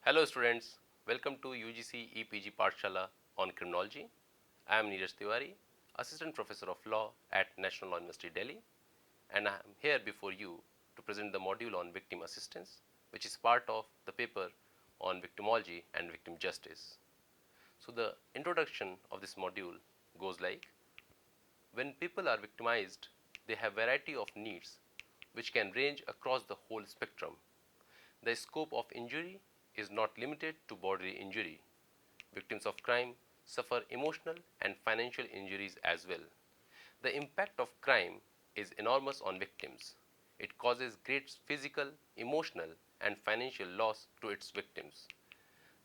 Hello students, welcome to UGC EPG Pathshala on Criminology. I am Neeraj Tiwari, Assistant Professor of Law at National Law University Delhi, and I am here before you to present the module on victim assistance, which is part of the paper on victimology and victim justice. So the introduction of this module goes like, when people are victimized, they have variety of needs which can range across the whole spectrum. The scope of injury is not limited to bodily injury. Victims of crime suffer emotional and financial injuries as well. The impact of crime is enormous on victims. It causes great physical, emotional, and financial loss to its victims.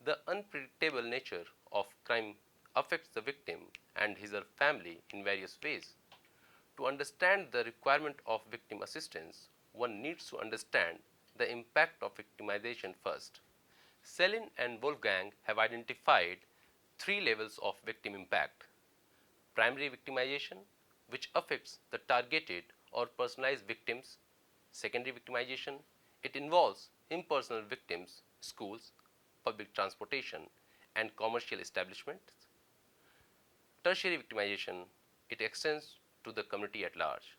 The unpredictable nature of crime affects the victim and his or her family in various ways. To understand the requirement of victim assistance, one needs to understand the impact of victimization first. Selin and Wolfgang have identified three levels of victim impact. Primary victimization, which affects the targeted or personalized victims. Secondary victimization, it involves impersonal victims, schools, public transportation, and commercial establishments. Tertiary victimization, it extends to the community at large.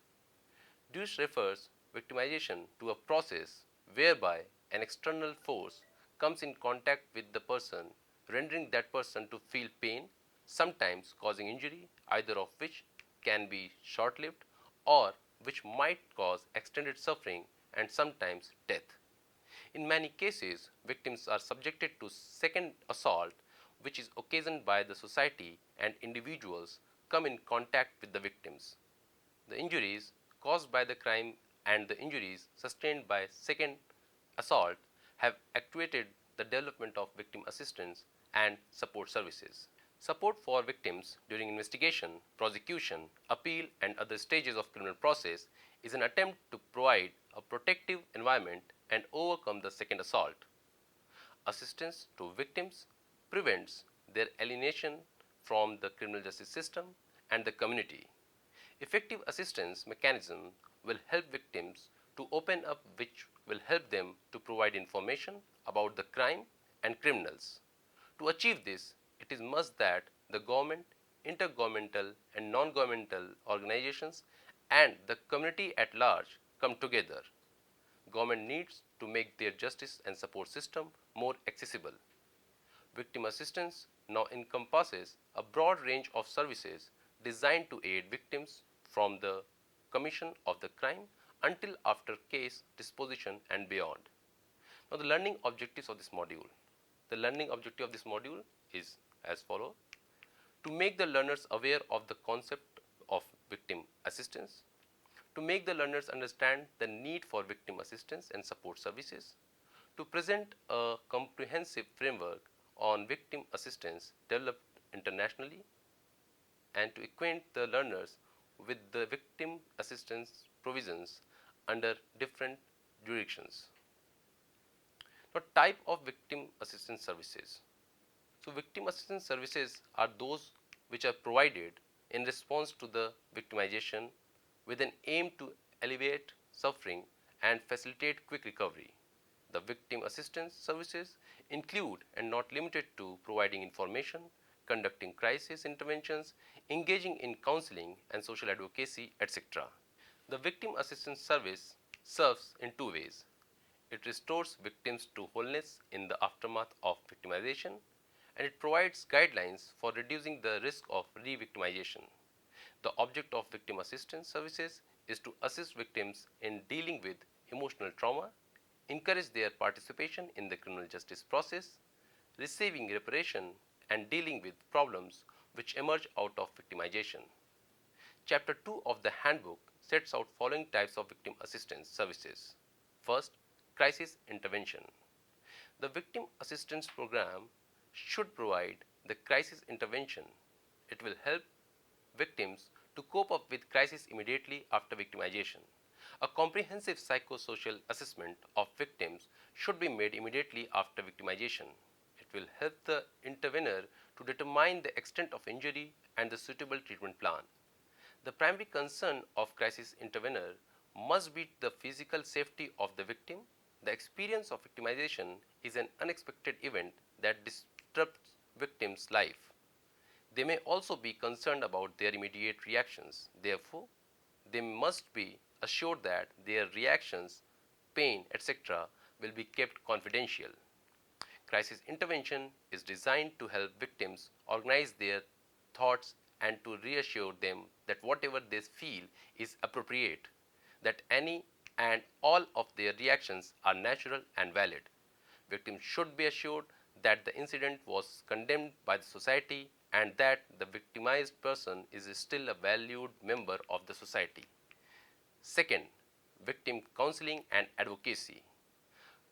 This refers victimization to a process whereby an external force comes in contact with the person, rendering that person to feel pain, sometimes causing injury, either of which can be short lived or which might cause extended suffering and sometimes death. In many cases, victims are subjected to second assault, which is occasioned by the society and individuals come in contact with the victims. The injuries caused by the crime and the injuries sustained by second assault have actuated the development of victim assistance and support services. Support for victims during investigation, prosecution, appeal, and other stages of criminal process is an attempt to provide a protective environment and overcome the second assault. Assistance to victims prevents their alienation from the criminal justice system and the community. Effective assistance mechanism will help victims to open up, which will help them to provide information about the crime and criminals. To achieve this, it is must that the government, intergovernmental and non-governmental organizations and the community at large come together. Government needs to make their justice and support system more accessible. Victim assistance now encompasses a broad range of services designed to aid victims from the commission of the crime until after case disposition and beyond. Now, the learning objectives of this module. The learning objective of this module is as follows: to make the learners aware of the concept of victim assistance, to make the learners understand the need for victim assistance and support services, to present a comprehensive framework on victim assistance developed internationally, and to acquaint the learners with the victim assistance provisions under different jurisdictions. Now, type of victim assistance services. So, victim assistance services are those which are provided in response to the victimization with an aim to alleviate suffering and facilitate quick recovery. The victim assistance services include and not limited to providing information, conducting crisis interventions, engaging in counseling and social advocacy, etc. The victim assistance service serves in two ways. It restores victims to wholeness in the aftermath of victimization, and it provides guidelines for reducing the risk of re-victimization. The object of victim assistance services is to assist victims in dealing with emotional trauma, encourage their participation in the criminal justice process, receiving reparation, and dealing with problems which emerge out of victimization. Chapter 2 of the handbook sets out following types of victim assistance services. First, crisis intervention. The victim assistance program should provide the crisis intervention. It will help victims to cope up with crisis immediately after victimization. A comprehensive psychosocial assessment of victims should be made immediately after victimization. It will help the intervener to determine the extent of injury and the suitable treatment plan. The primary concern of crisis intervener must be the physical safety of the victim, The experience of victimization is an unexpected event that disrupts victims' life. They may also be concerned about their immediate reactions. Therefore, they must be assured that their reactions, pain, etc., will be kept confidential. Crisis intervention is designed to help victims organize their thoughts and to reassure them that whatever they feel is appropriate, that any and all of their reactions are natural and valid. Victims should be assured that the incident was condemned by the society and that the victimized person is still a valued member of the society. Second, victim counseling and advocacy.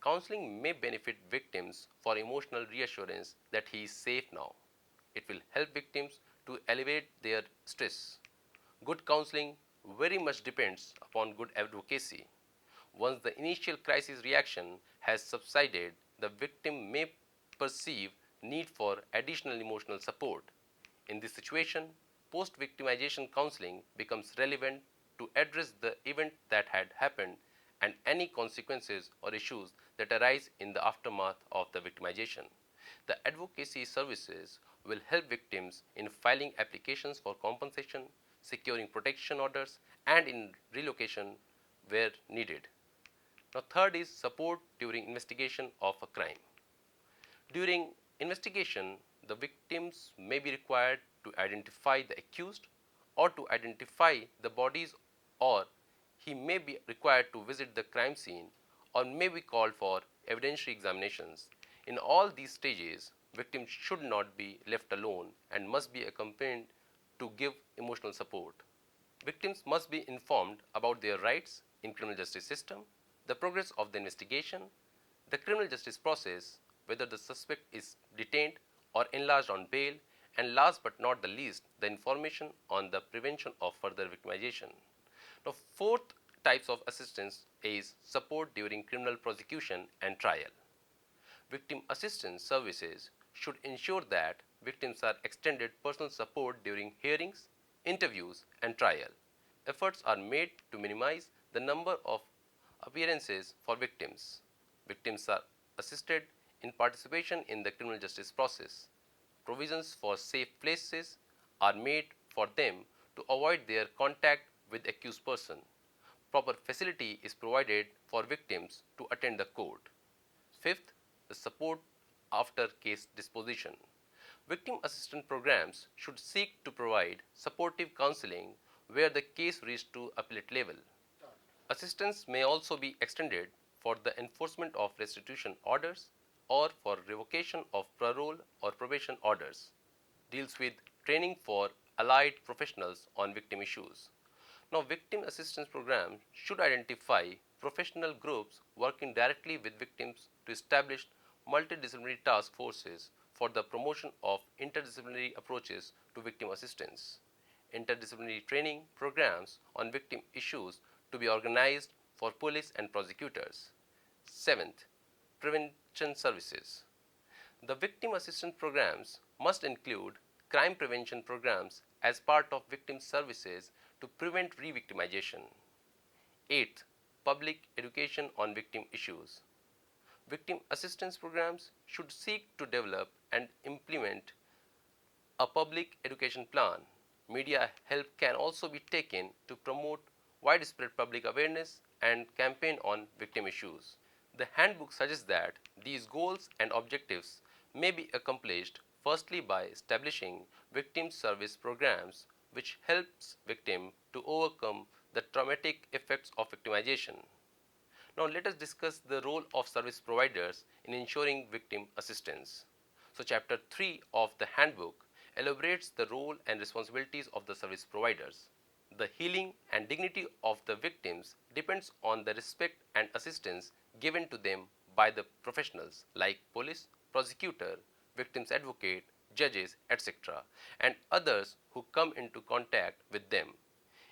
Counseling may benefit victims for emotional reassurance that he is safe now. It will help victims to alleviate their stress. Good counseling very much depends upon good advocacy. Once the initial crisis reaction has subsided, the victim may perceive need for additional emotional support. In this situation, post-victimization counseling becomes relevant to address the event that had happened and any consequences or issues that arise in the aftermath of the victimization. The advocacy services will help victims in filing applications for compensation, securing protection orders, and in relocation where needed. Now, third is support during investigation of a crime. During investigation, the victims may be required to identify the accused or to identify the bodies, or he may be required to visit the crime scene or may be called for evidentiary examinations. In all these stages, victims should not be left alone and must be accompanied to give emotional support. Victims must be informed about their rights in criminal justice system, the progress of the investigation, the criminal justice process, whether the suspect is detained or enlarged on bail, and last but not the least, the information on the prevention of further victimization. Now, fourth types of assistance is support during criminal prosecution and trial. Victim assistance services should ensure that victims are extended personal support during hearings, interviews, and trial. Efforts are made to minimize the number of appearances for victims. Victims are assisted in participation in the criminal justice process. Provisions for safe places are made for them to avoid their contact with accused person. Proper facility is provided for victims to attend the court. Fifth, the support after case disposition. Victim assistance programs should seek to provide supportive counseling where the case reached to appellate level. Assistance may also be extended for the enforcement of restitution orders or for revocation of parole or probation orders. Deals with training for allied professionals on victim issues. Now, victim assistance programs should identify professional groups working directly with victims to establish multidisciplinary task forces for the promotion of interdisciplinary approaches to victim assistance. Interdisciplinary training programs on victim issues to be organized for police and prosecutors. Seventh, prevention services. The victim assistance programs must include crime prevention programs as part of victim services to prevent re-victimization. Eighth, public education on victim issues. Victim assistance programs should seek to develop and implement a public education plan. Media help can also be taken to promote widespread public awareness and campaign on victim issues. The handbook suggests that these goals and objectives may be accomplished firstly by establishing victim service programs which helps victim to overcome the traumatic effects of victimization. Now let us discuss the role of service providers in ensuring victim assistance. So chapter 3 of the handbook elaborates the role and responsibilities of the service providers. The healing and dignity of the victims depends on the respect and assistance given to them by the professionals like police, prosecutor, victims advocate, judges, etc., and others who come into contact with them.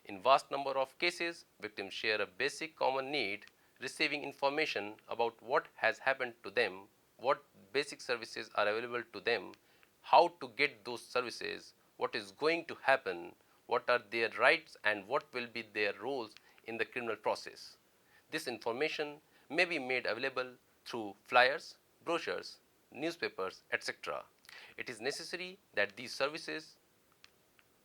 In vast number of cases, victims share a basic common need, receiving information about what has happened to them, what basic services are available to them, how to get those services, what is going to happen, what are their rights and what will be their roles in the criminal process. This information may be made available through flyers, brochures, newspapers, etc. It is necessary that these services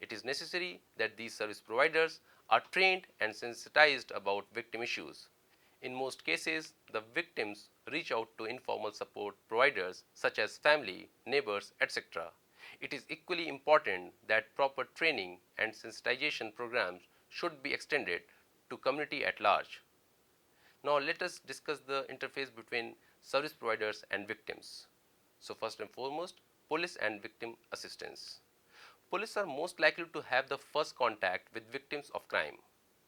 it is necessary that these service providers are trained and sensitized about victim issues. In most cases, the victims reach out to informal support providers such as family, neighbors, etc. It is equally important that proper training and sensitization programs should be extended to community at large. Now let us discuss the interface between service providers and victims. So first and foremost, police and victim assistance. Police are most likely to have the first contact with victims of crime.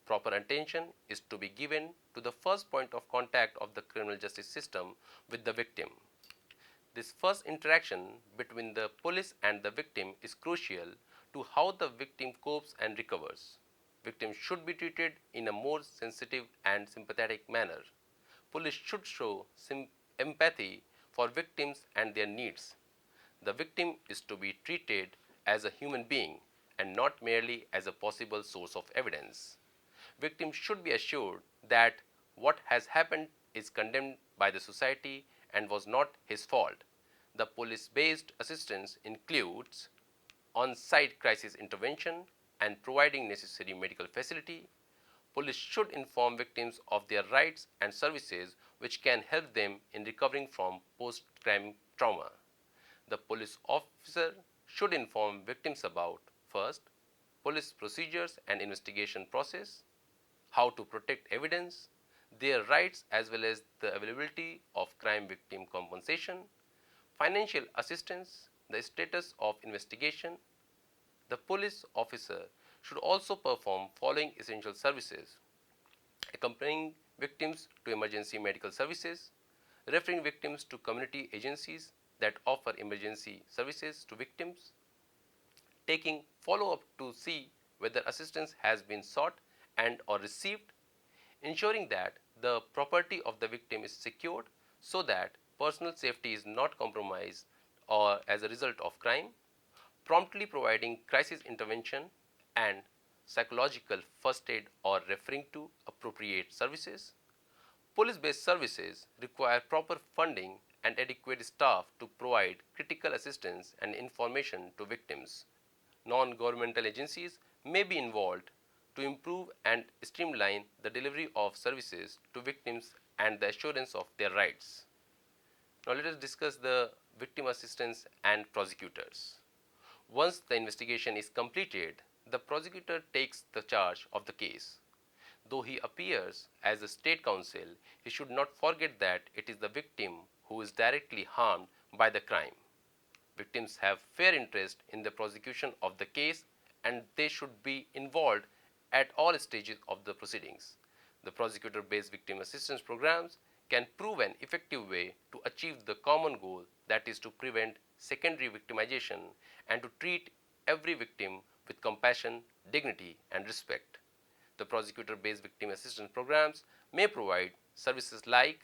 Proper attention is to be given to the first point of contact of the criminal justice system with the victim. This first interaction between the police and the victim is crucial to how the victim copes and recovers. Victims should be treated in a more sensitive and sympathetic manner. Police should show empathy for victims and their needs. The victim is to be treated as a human being and not merely as a possible source of evidence. Victims should be assured that what has happened is condemned by the society and was not his fault. The police-based assistance includes on-site crisis intervention and providing necessary medical facility. Police should inform victims of their rights and services which can help them in recovering from post-crime trauma. The police officer should inform victims about first, police procedures and investigation process, how to protect evidence, their rights as well as the availability of crime victim compensation, financial assistance, the status of investigation. The police officer should also perform following essential services: accompanying victims to emergency medical services, referring victims to community agencies that offer emergency services to victims, taking follow-up to see whether assistance has been sought and or received, ensuring that the property of the victim is secured so that personal safety is not compromised or as a result of crime, promptly providing crisis intervention and psychological first aid or referring to appropriate services. Police-based services require proper funding and adequate staff to provide critical assistance and information to victims. Non-governmental agencies may be involved to improve and streamline the delivery of services to victims and the assurance of their rights. Now let us discuss the victim assistance and prosecutors. Once the investigation is completed, the prosecutor takes the charge of the case. Though he appears as a state counsel, he should not forget that it is the victim who is directly harmed by the crime. Victims have fair interest in the prosecution of the case and they should be involved at all stages of the proceedings. The prosecutor-based victim assistance programs can prove an effective way to achieve the common goal, that is to prevent secondary victimization and to treat every victim with compassion, dignity and respect. The prosecutor-based victim assistance programs may provide services like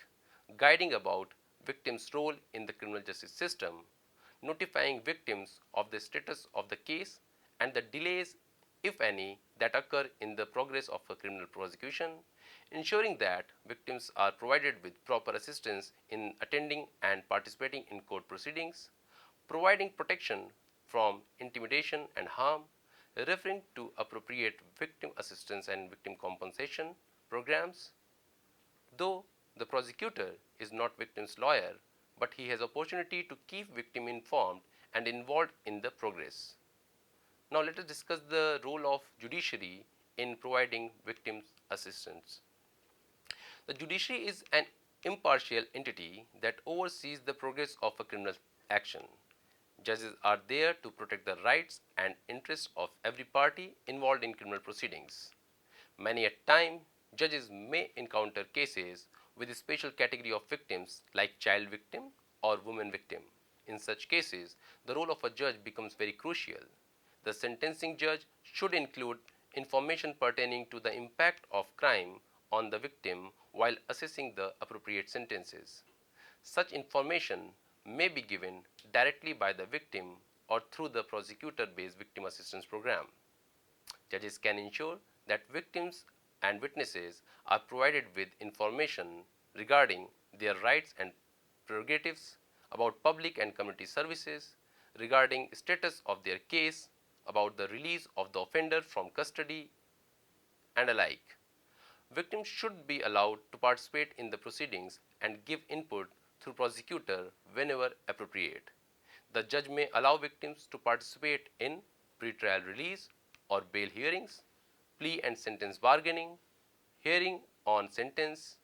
guiding about victims' role in the criminal justice system, notifying victims of the status of the case and the delays, if any, that occur in the progress of a criminal prosecution, ensuring that victims are provided with proper assistance in attending and participating in court proceedings, providing protection from intimidation and harm, referring to appropriate victim assistance and victim compensation programs. Though the prosecutor is not victim's lawyer, but he has opportunity to keep victim informed and involved in the progress. Now let us discuss the role of judiciary in providing victim assistance. The judiciary is an impartial entity that oversees the progress of a criminal action. Judges are there to protect the rights and interests of every party involved in criminal proceedings. Many a time, judges may encounter cases with a special category of victims like child victim or woman victim. In such cases, the role of a judge becomes very crucial. The sentencing judge should include information pertaining to the impact of crime on the victim while assessing the appropriate sentences. Such information may be given directly by the victim or through the prosecutor-based victim assistance program. Judges can ensure that victims and witnesses are provided with information regarding their rights and prerogatives, about public and community services, regarding status of their case, about the release of the offender from custody, and alike. Victims should be allowed to participate in the proceedings and give input through prosecutor whenever appropriate. The judge may allow victims to participate in pretrial release or bail hearings, plea and sentence bargaining, hearing on sentence.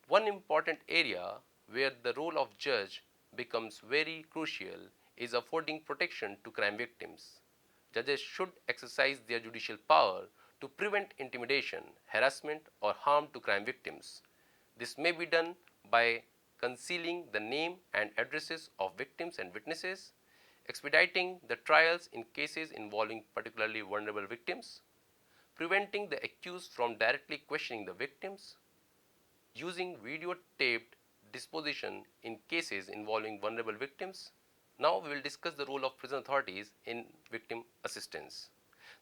One important area where the role of judge becomes very crucial is affording protection to crime victims. Judges should exercise their judicial power to prevent intimidation, harassment, or harm to crime victims. This may be done by concealing the name and addresses of victims and witnesses, expediting the trials in cases involving particularly vulnerable victims, preventing the accused from directly questioning the victims, using videotaped disposition in cases involving vulnerable victims. Now we will discuss the role of prison authorities in victim assistance.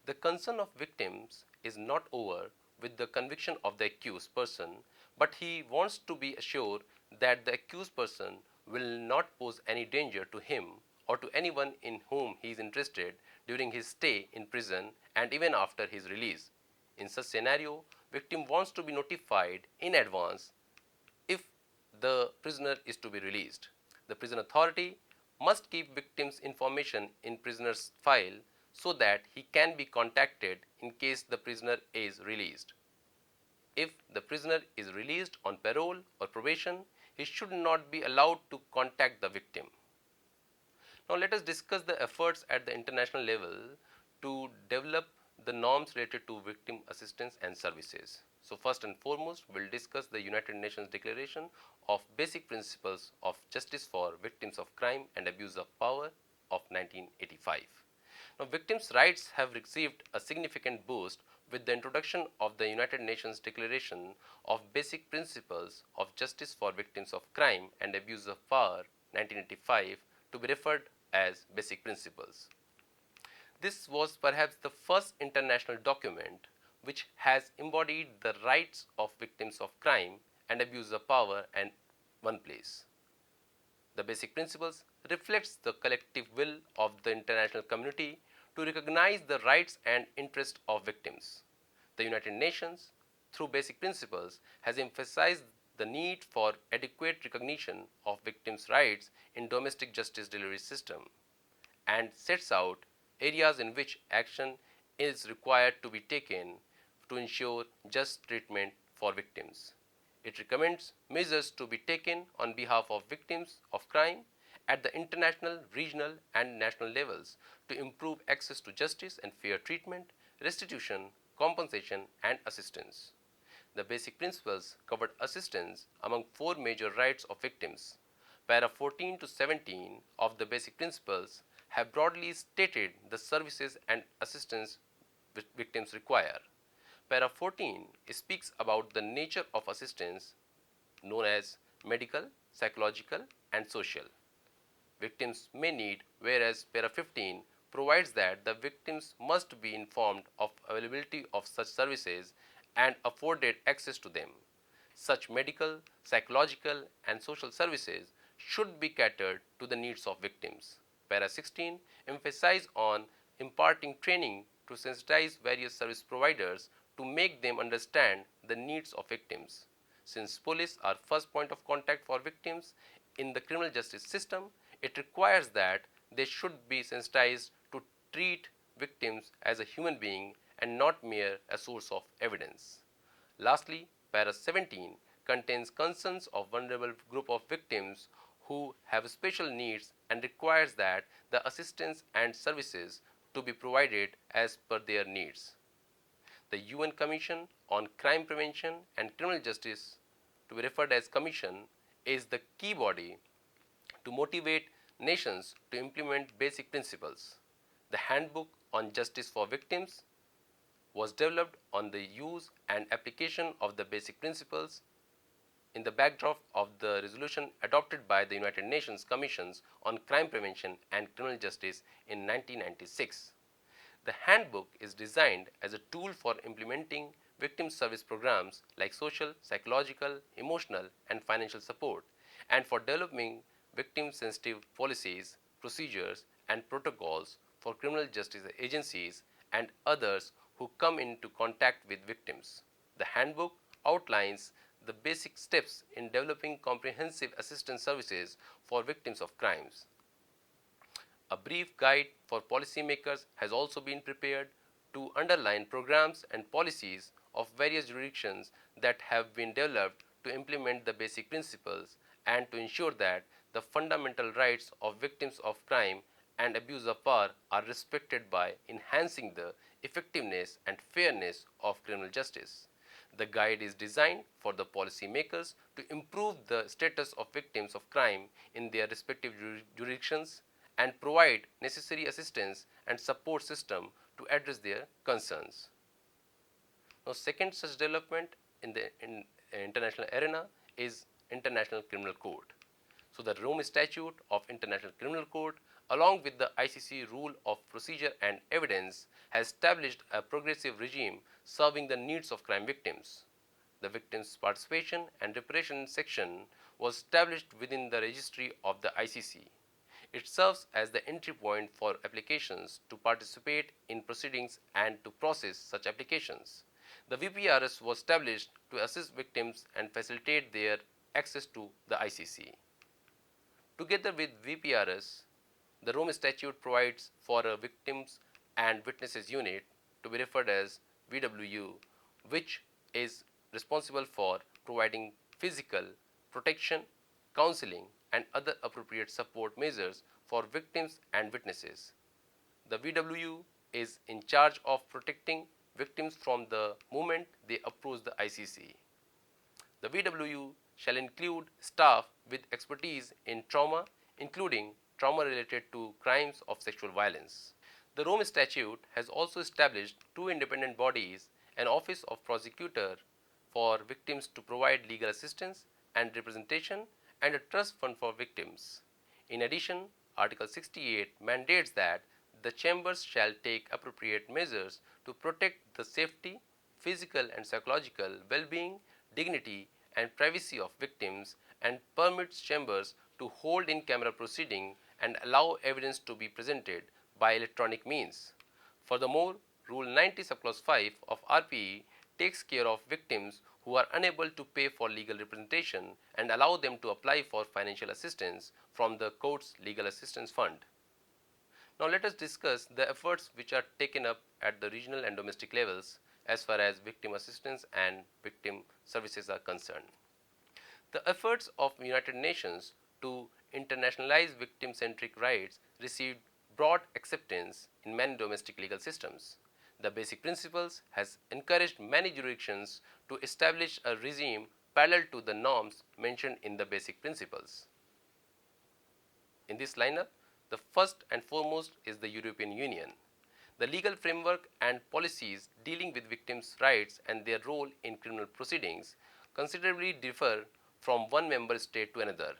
The concern of victims is not over with the conviction of the accused person, but he wants to be assured that the accused person will not pose any danger to him or to anyone in whom he is interested during his stay in prison and even after his release. In such scenario, victim wants to be notified in advance if the prisoner is to be released. The prison authority must keep victim's information in prisoner's file so that he can be contacted in case the prisoner is released. If the prisoner is released on parole or probation, he should not be allowed to contact the victim. Now let us discuss the efforts at the international level to develop the norms related to victim assistance and services. So first and foremost, we will discuss the United Nations Declaration of Basic Principles of Justice for Victims of Crime and Abuse of Power of 1985. Now, victims' rights have received a significant boost with the introduction of the United Nations Declaration of Basic Principles of Justice for Victims of Crime and Abuse of Power 1985, to be referred as Basic Principles. This was perhaps the first international document which has embodied the rights of victims of crime and abuse of power in one place. The Basic Principles reflects the collective will of the international community to recognize the rights and interests of victims. The United Nations, through Basic Principles, has emphasized the need for adequate recognition of victims' rights in domestic justice delivery system and sets out areas in which action is required to be taken to ensure just treatment for victims. It recommends measures to be taken on behalf of victims of crime at the international, regional, and national levels to improve access to justice and fair treatment, restitution, compensation, and assistance. The Basic Principles covered assistance among four major rights of victims. Para 14 to 17 of the Basic Principles have broadly stated the services and assistance which victims require. Para 14 speaks about the nature of assistance known as medical, psychological, and social victims may need, whereas Para 15 provides that the victims must be informed of availability of such services and afforded access to them. Such medical, psychological, and social services should be catered to the needs of victims. Para 16 emphasizes on imparting training to sensitize various service providers to make them understand the needs of victims. Since police are first point of contact for victims in the criminal justice system, it requires that they should be sensitized to treat victims as a human being and not mere a source of evidence. Lastly, Para 17 contains concerns of vulnerable group of victims who have special needs and requires that the assistance and services to be provided as per their needs. The UN Commission on Crime Prevention and Criminal Justice, to be referred as Commission, is the key body to motivate nations to implement basic principles. The Handbook on Justice for Victims was developed on the use and application of the basic principles in the backdrop of the resolution adopted by the United Nations Commissions on Crime Prevention and Criminal Justice in 1996. The handbook is designed as a tool for implementing victim service programs like social, psychological, emotional, and financial support, and for developing victim sensitive policies, procedures, and protocols for criminal justice agencies and others who come into contact with victims. The handbook outlines the basic steps in developing comprehensive assistance services for victims of crimes. A brief guide for policymakers has also been prepared to underline programs and policies of various jurisdictions that have been developed to implement the basic principles and to ensure that the fundamental rights of victims of crime and abuse of power are respected by enhancing the effectiveness and fairness of criminal justice. The guide is designed for the policymakers to improve the status of victims of crime in their respective jurisdictions and provide necessary assistance and support system to address their concerns. Now, second such development in the international arena is International Criminal Court. So, the Rome Statute of International Criminal Court, along with the ICC Rule of Procedure and Evidence, has established a progressive regime serving the needs of crime victims. The Victims' Participation and Reparation section was established within the registry of the ICC. It serves as the entry point for applications to participate in proceedings and to process such applications. The VPRS was established to assist victims and facilitate their access to the ICC. Together with VPRS, the Rome Statute provides for a Victims and Witnesses Unit, to be referred as VWU, which is responsible for providing physical protection, counseling, and other appropriate support measures for victims and witnesses. The VWU is in charge of protecting victims from the moment they approach the ICC. The VWU shall include staff with expertise in trauma, including trauma related to crimes of sexual violence. The Rome Statute has also established two independent bodies, an Office of Prosecutor for victims to provide legal assistance and representation, and a trust fund for victims. In addition, Article 68 mandates that the chambers shall take appropriate measures to protect the safety, physical and psychological well-being, dignity and privacy of victims, and permits chambers to hold in-camera proceeding and allow evidence to be presented by electronic means. Furthermore, Rule 90 Subclause 5 of RPE takes care of victims who are unable to pay for legal representation and allow them to apply for financial assistance from the court's legal assistance fund. Now let us discuss the efforts which are taken up at the regional and domestic levels as far as victim assistance and victim services are concerned. The efforts of United Nations to internationalize victim-centric rights received broad acceptance in many domestic legal systems. The basic principles has encouraged many jurisdictions to establish a regime parallel to the norms mentioned in the basic principles. In this lineup, the first and foremost is the European Union. The legal framework and policies dealing with victims' rights and their role in criminal proceedings considerably differ from one member state to another.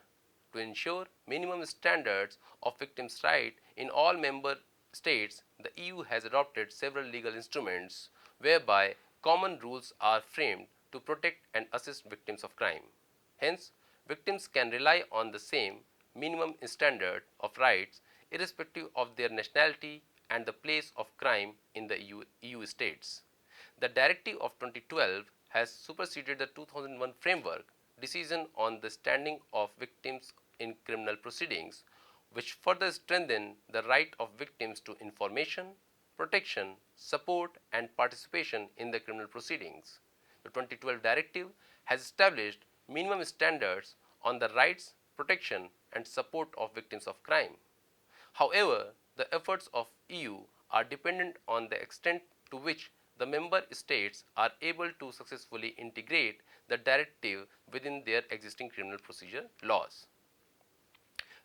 To ensure minimum standards of victims' rights in all member states, the EU has adopted several legal instruments whereby common rules are framed to protect and assist victims of crime. Hence, victims can rely on the same minimum standard of rights irrespective of their nationality and the place of crime in the EU states. The Directive of 2012 has superseded the 2001 framework decision on the standing of victims in criminal proceedings, which further strengthen the right of victims to information, protection, support and participation in the criminal proceedings. The 2012 Directive has established minimum standards on the rights, protection and support of victims of crime. However, the efforts of EU are dependent on the extent to which the member states are able to successfully integrate the directive within their existing criminal procedure laws.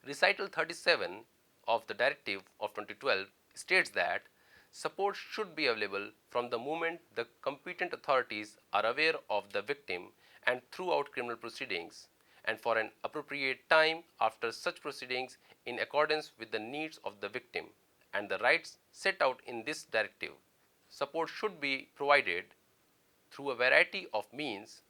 Recital 37 of the Directive of 2012 states that support should be available from the moment the competent authorities are aware of the victim and throughout criminal proceedings, and for an appropriate time after such proceedings in accordance with the needs of the victim and the rights set out in this directive. Support should be provided through a variety of means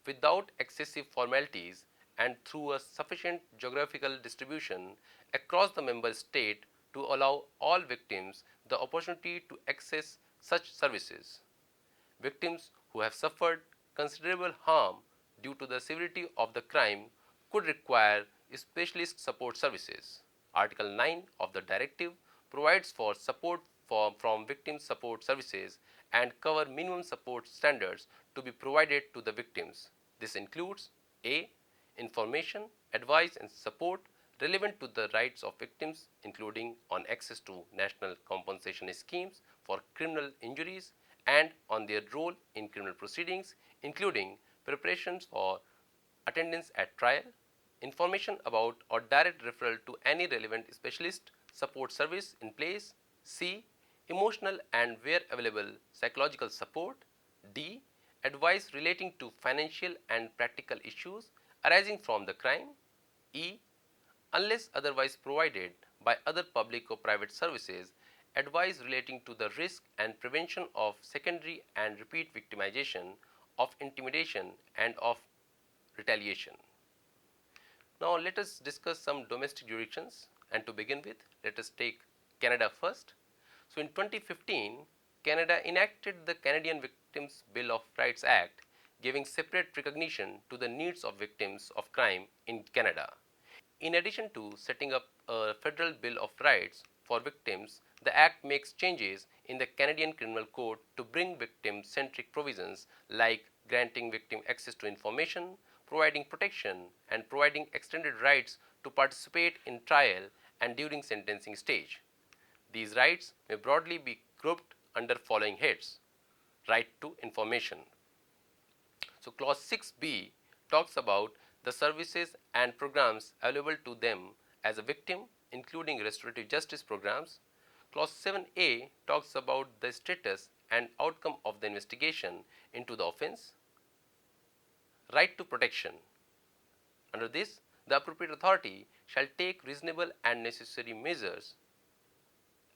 without excessive formalities and through a sufficient geographical distribution across the member state to allow all victims the opportunity to access such services. Victims who have suffered considerable harm due to the severity of the crime could require specialist support services. Article 9 of the Directive provides for support from victim support services and cover minimum support standards to be provided to the victims. This includes A. Information, advice and support relevant to the rights of victims, including on access to national compensation schemes for criminal injuries and on their role in criminal proceedings, including preparations for attendance at trial, information about or direct referral to any relevant specialist support service in place. C. Emotional and where available psychological support. D. Advice relating to financial and practical issues arising from the crime. E. Unless otherwise provided by other public or private services, advice relating to the risk and prevention of secondary and repeat victimization, of intimidation and of retaliation. Now let us discuss some domestic jurisdictions, and to begin with, let us take Canada first. So in 2015, Canada enacted the Canadian Victims Bill of Rights Act, giving separate recognition to the needs of victims of crime in Canada. In addition to setting up a federal Bill of Rights for victims, the Act makes changes in the Canadian Criminal Code to bring victim-centric provisions like granting victim access to information, providing protection, and providing extended rights to participate in trial and during sentencing stage. These rights may broadly be grouped under following heads: right to information. So clause 6b talks about the services and programs available to them as a victim, including restorative justice programs. Clause 7a talks about the status and outcome of the investigation into the offense. Right to protection. Under this, the appropriate authority shall take reasonable and necessary measures.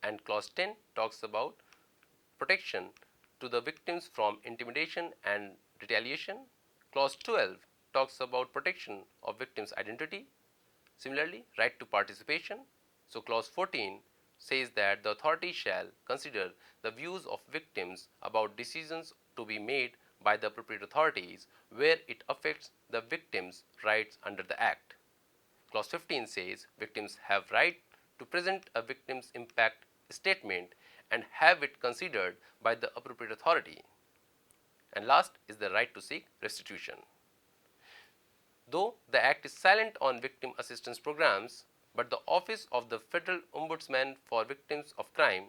And clause 10 talks about protection to the victims from intimidation and retaliation. Clause 12 talks about protection of victims' identity. Similarly, right to participation. So clause 14 says that the authority shall consider the views of victims about decisions to be made by the appropriate authorities where it affects the victim's rights under the Act. Clause 15 says victims have right to present a victim's impact statement and have it considered by the appropriate authority. And last is the right to seek restitution. Though the Act is silent on victim assistance programs, but the Office of the Federal Ombudsman for Victims of Crime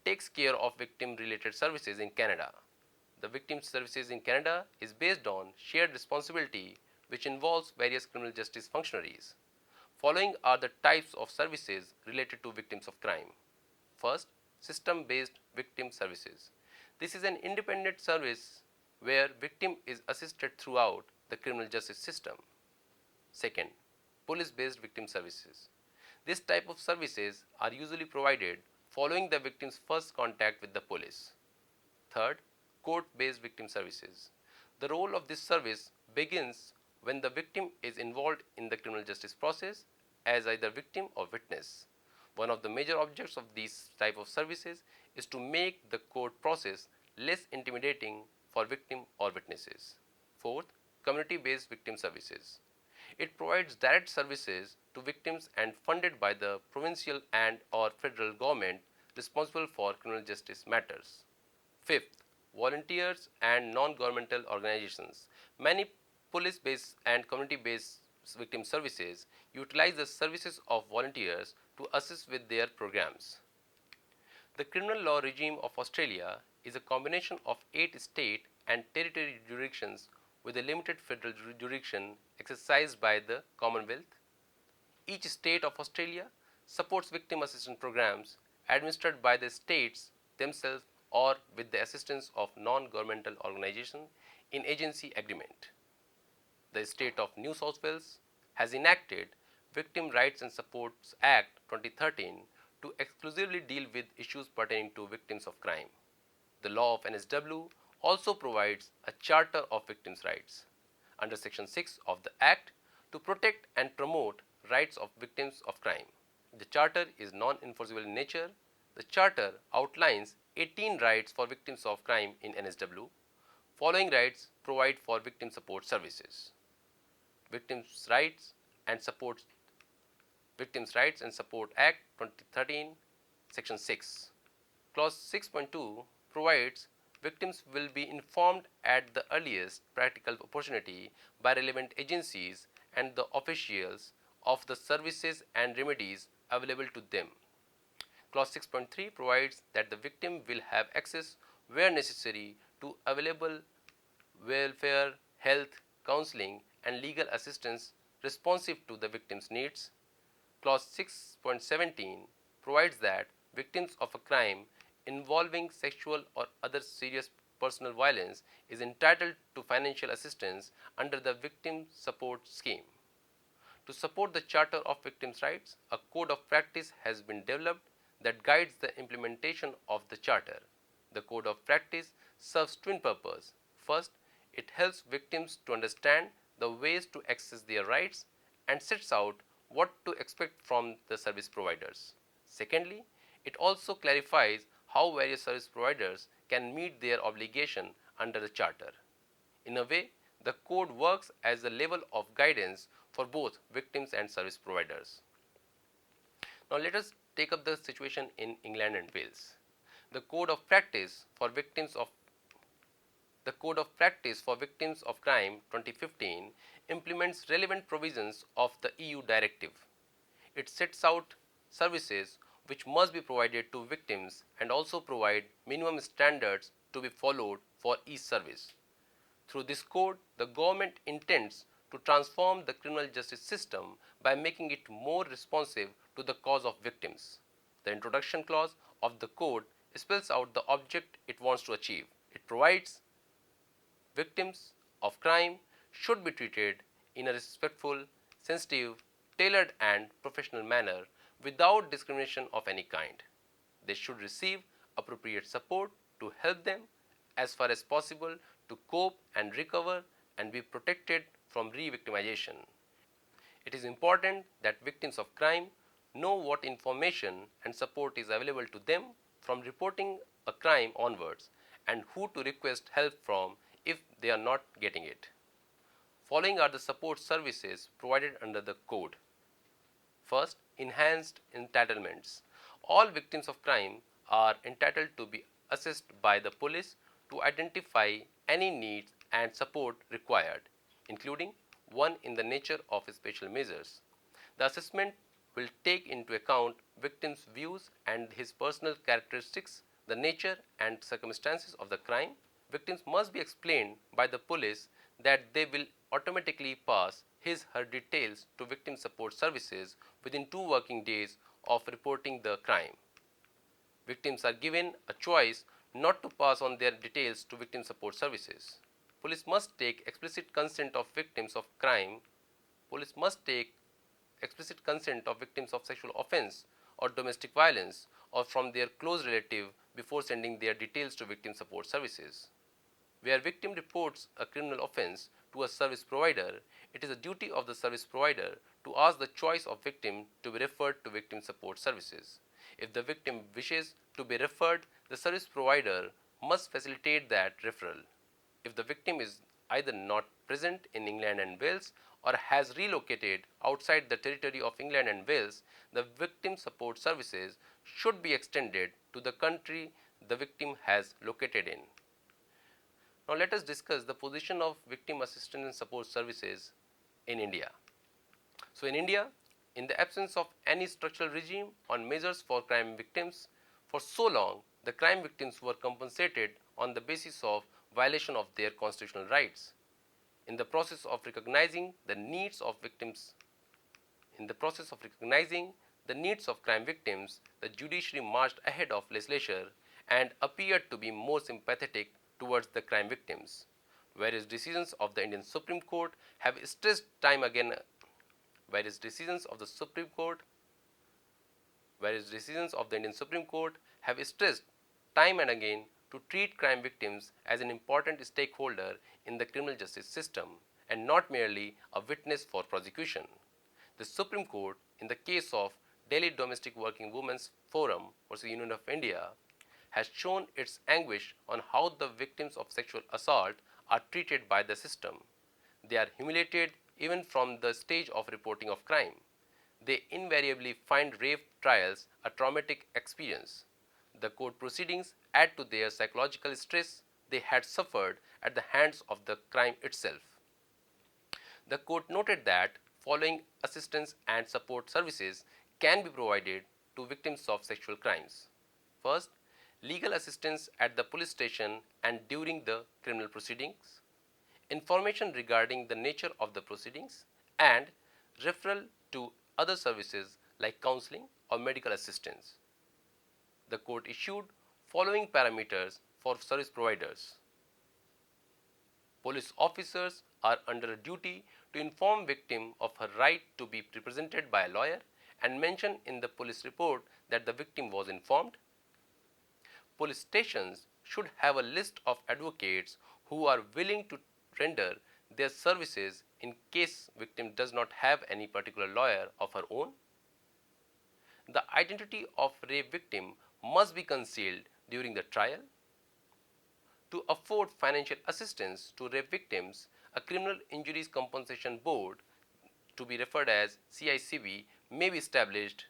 takes care of victim-related services in Canada. The Victim Services in Canada is based on shared responsibility, which involves various criminal justice functionaries. Following are the types of services related to victims of crime. First, system-based victim services. This is an independent service where victim is assisted throughout the criminal justice system. Second, police-based victim services. This type of services are usually provided following the victim's first contact with the police. Third, court-based victim services. The role of this service begins when the victim is involved in the criminal justice process as either victim or witness. One of the major objects of these type of services is to make the court process less intimidating for victim or witnesses. Fourth, community-based victim services. It provides direct services to victims and funded by the provincial and or federal government responsible for criminal justice matters. Fifth, volunteers and non-governmental organizations. Many police-based and community-based victim services utilize the services of volunteers to assist with their programs. The criminal law regime of Australia is a combination of 8 state and territory jurisdictions with a limited federal jurisdiction exercised by the Commonwealth. Each state of Australia supports victim assistance programs administered by the states themselves or with the assistance of non-governmental organizations in agency agreement. The state of New South Wales has enacted Victim Rights and Supports Act 2013 to exclusively deal with issues pertaining to victims of crime. The law of NSW also provides a Charter of Victims' Rights under Section 6 of the Act to protect and promote rights of victims of crime. The Charter is non-enforceable in nature. The Charter outlines 18 rights for victims of crime in NSW. Following rights provide for victim support services. Victims' Rights and Support Victims' Rights and Support Act 2013, Section 6. Clause 6.2 provides victims will be informed at the earliest practical opportunity by relevant agencies and the officials of the services and remedies available to them. Clause 6.3 provides that the victim will have access where necessary to available welfare, health, counseling and legal assistance responsive to the victim's needs. Clause 6.17 provides that victims of a crime involving sexual or other serious personal violence is entitled to financial assistance under the Victim Support Scheme. To support the Charter of Victims' Rights, a code of practice has been developed that guides the implementation of the Charter. The code of practice serves twin purposes. First, it helps victims to understand the ways to access their rights and sets out what to expect from the service providers. Secondly, it also clarifies how various service providers can meet their obligation under the Charter. In a way, the code works as a level of guidance for both victims and service providers. Now let us take up the situation in England and Wales. The Code of Practice for Victims of Crime 2015 implements relevant provisions of the EU Directive. It sets out services which must be provided to victims and also provide minimum standards to be followed for each service. Through this code, the government intends to transform the criminal justice system by making it more responsive to the cause of victims. The introduction clause of the code spells out the object it wants to achieve. It provides victims of crime should be treated in a respectful, sensitive, tailored and professional manner without discrimination of any kind. They should receive appropriate support to help them as far as possible to cope and recover and be protected from re-victimization. It is important that victims of crime know what information and support is available to them from reporting a crime onwards and who to request help from if they are not getting it. Following are the support services provided under the code. First, enhanced entitlements. All victims of crime are entitled to be assessed by the police to identify any needs and support required, including one in the nature of special measures. The assessment will take into account victim's views and his personal characteristics, the nature and circumstances of the crime. Victims must be explained by the police that they will automatically pass his/her details to victim support services within 2 working days of reporting the crime. Victims are given a choice not to pass on their details to victim support services. Police must take explicit consent of victims of crime. Police must take explicit consent of victims of sexual offense or domestic violence or from their close relative before sending their details to victim support services. Where victim reports a criminal offense to a service provider, it is a duty of the service provider to ask the choice of victim to be referred to victim support services. If the victim wishes to be referred, the service provider must facilitate that referral. If the victim is either not present in England and Wales or has relocated outside the territory of England and Wales, the victim support services should be extended to the country the victim has located in. Now let us discuss the position of victim assistance and support services in India. So in India, in the absence of any structural regime on measures for crime victims, for so long the crime victims were compensated on the basis of violation of their constitutional rights. In the process of recognizing the needs of crime victims, the judiciary marched ahead of legislature and appeared to be more sympathetic towards the crime victims. Various decisions of the Indian Supreme Court have stressed time again various decisions of the Indian Supreme Court have stressed time and again to treat crime victims as an important stakeholder in the criminal justice system and not merely a witness for prosecution. The Supreme Court, in the case of Delhi Domestic Working Women's Forum versus Union of India, has shown its anguish on how the victims of sexual assault are treated by the system. They are humiliated even from the stage of reporting of crime. They invariably find rape trials a traumatic experience. The court proceedings add to their psychological stress they had suffered at the hands of the crime itself. The court noted that following assistance and support services can be provided to victims of sexual crimes. First, legal assistance at the police station and during the criminal proceedings, information regarding the nature of the proceedings, and referral to other services like counseling or medical assistance. The court issued following parameters for service providers. Police officers are under a duty to inform victim of her right to be represented by a lawyer and mention in the police report that the victim was informed. Police stations should have a list of advocates who are willing to render their services in case victim does not have any particular lawyer of her own. The identity of rape victim must be concealed during the trial. To afford financial assistance to rape victims, a Criminal Injuries Compensation Board, to be referred as CICB, may be established,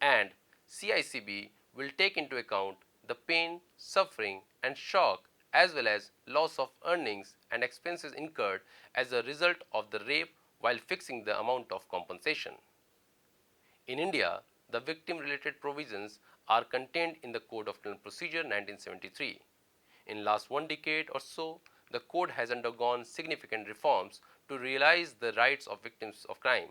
and CICB will take into account the pain, suffering, and shock as well as loss of earnings and expenses incurred as a result of the rape while fixing the amount of compensation. In India, the victim-related provisions are contained in the Code of Criminal Procedure 1973. In last one decade or so, the code has undergone significant reforms to realize the rights of victims of crime.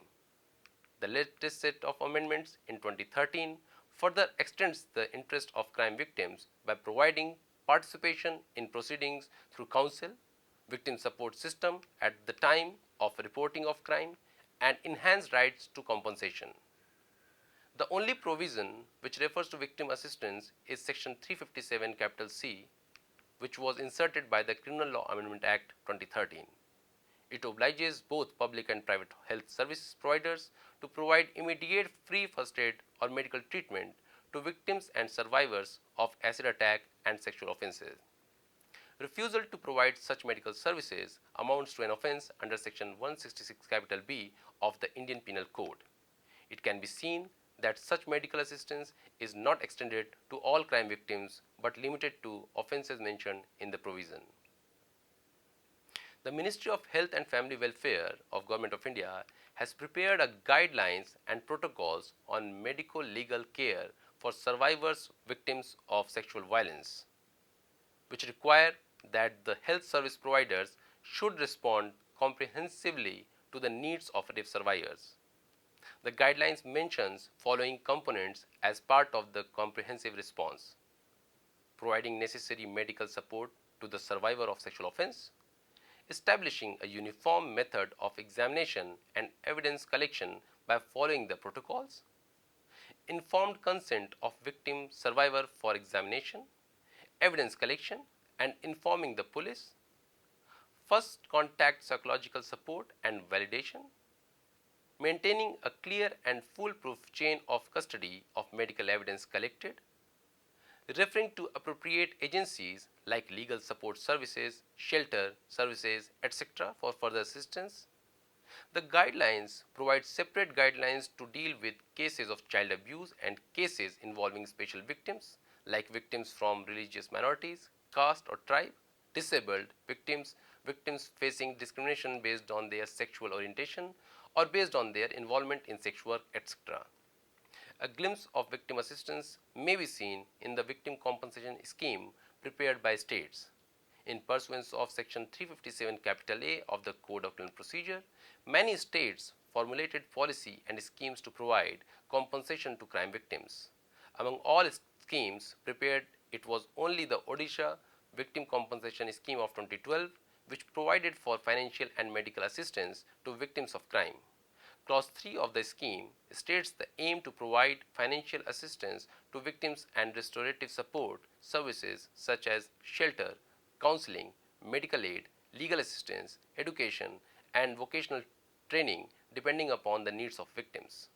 The latest set of amendments in 2013 further extends the interest of crime victims by providing participation in proceedings through counsel, victim support system at the time of reporting of crime, and enhanced rights to compensation. The only provision which refers to victim assistance is section 357 capital C, which was inserted by the Criminal Law Amendment Act 2013. It obliges both public and private health service providers to provide immediate free first aid or medical treatment to victims and survivors of acid attack and sexual offences. Refusal to provide such medical services amounts to an offence under section 166 capital B of the Indian Penal Code. It can be seen that such medical assistance is not extended to all crime victims but limited to offences mentioned in the provision. The Ministry of Health and Family Welfare of Government of India has prepared a guidelines and protocols on medico-legal care for survivors victims of sexual violence, which require that the health service providers should respond comprehensively to the needs of rape survivors. The guidelines mentions following components as part of the comprehensive response: providing necessary medical support to the survivor of sexual offense, establishing a uniform method of examination and evidence collection by following the protocols, informed consent of victim survivor for examination, evidence collection and informing the police, first contact psychological support and validation, maintaining a clear and foolproof chain of custody of medical evidence collected, referring to appropriate agencies like legal support services, shelter services, etc. for further assistance. The guidelines provide separate guidelines to deal with cases of child abuse and cases involving special victims like victims from religious minorities, caste or tribe, disabled victims, victims facing discrimination based on their sexual orientation or based on their involvement in sex work, etc. A glimpse of victim assistance may be seen in the victim compensation scheme prepared by states. In pursuance of section 357 capital A of the Code of Criminal Procedure, many states formulated policy and schemes to provide compensation to crime victims. Among all schemes prepared, it was only the Odisha Victim Compensation Scheme of 2012 which provided for financial and medical assistance to victims of crime. Clause 3 of the scheme states the aim to provide financial assistance to victims and restorative support services such as shelter, counseling, medical aid, legal assistance, education, and vocational training depending upon the needs of victims.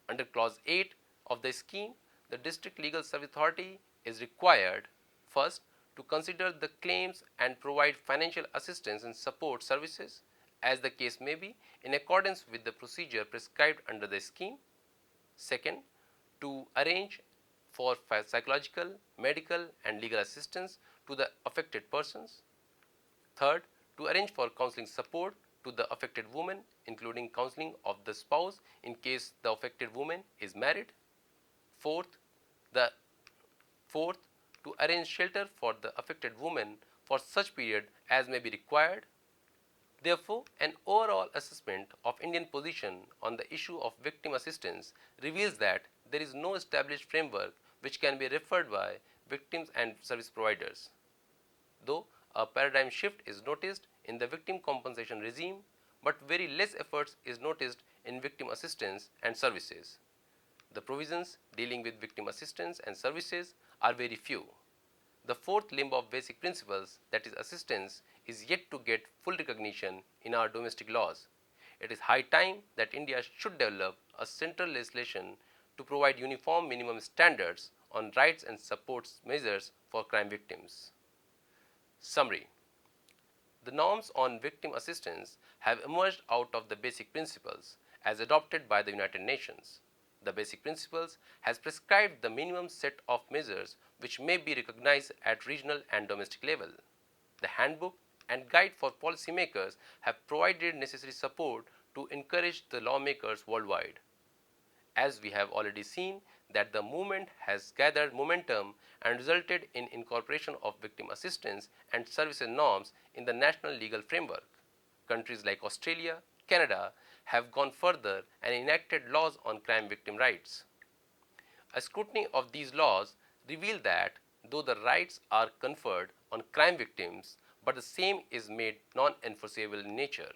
Under Clause 8 of the scheme, the District Legal Service Authority is required, first, to consider the claims and provide financial assistance and support services, as the case may be, in accordance with the procedure prescribed under the scheme. Second, to arrange for psychological, medical, and legal assistance to the affected persons. Third, to arrange for counseling support to the affected woman, including counseling of the spouse in case the affected woman is married. Fourth, the fourth, to arrange shelter for the affected woman for such period as may be required. Therefore, an overall assessment of Indian position on the issue of victim assistance reveals that there is no established framework which can be referred by victims and service providers. Though a paradigm shift is noticed in the victim compensation regime, but very less efforts is noticed in victim assistance and services. The provisions dealing with victim assistance and services are very few. The fourth limb of basic principles, that is assistance, is yet to get full recognition in our domestic laws. It is high time that India should develop a central legislation to provide uniform minimum standards on rights and support measures for crime victims. Summary: the norms on victim assistance have emerged out of the basic principles as adopted by the United Nations. The basic principles has prescribed the minimum set of measures which may be recognized at regional and domestic level. The handbook and guide for policymakers have provided necessary support to encourage the lawmakers worldwide. As we have already seen that the movement has gathered momentum and resulted in incorporation of victim assistance and services norms in the national legal framework. Countries like Australia, Canada have gone further and enacted laws on crime victim rights. A scrutiny of these laws revealed that though the rights are conferred on crime victims, but the same is made non-enforceable in nature.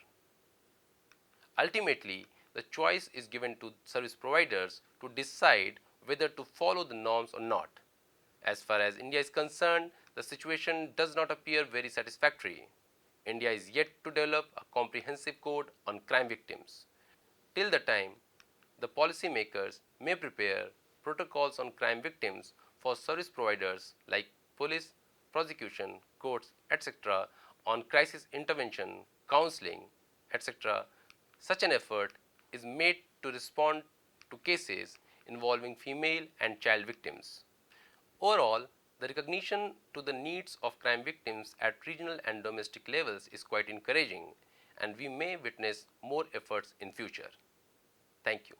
Ultimately, the choice is given to service providers to decide whether to follow the norms or not. As far as India is concerned, the situation does not appear very satisfactory. India is yet to develop a comprehensive code on crime victims. Till the time, the policymakers may prepare protocols on crime victims for service providers like police, prosecution, courts, etc. on crisis intervention, counseling, etc. Such an effort is made to respond to cases involving female and child victims. Overall, the recognition to the needs of crime victims at regional and domestic levels is quite encouraging, and we may witness more efforts in future. Thank you.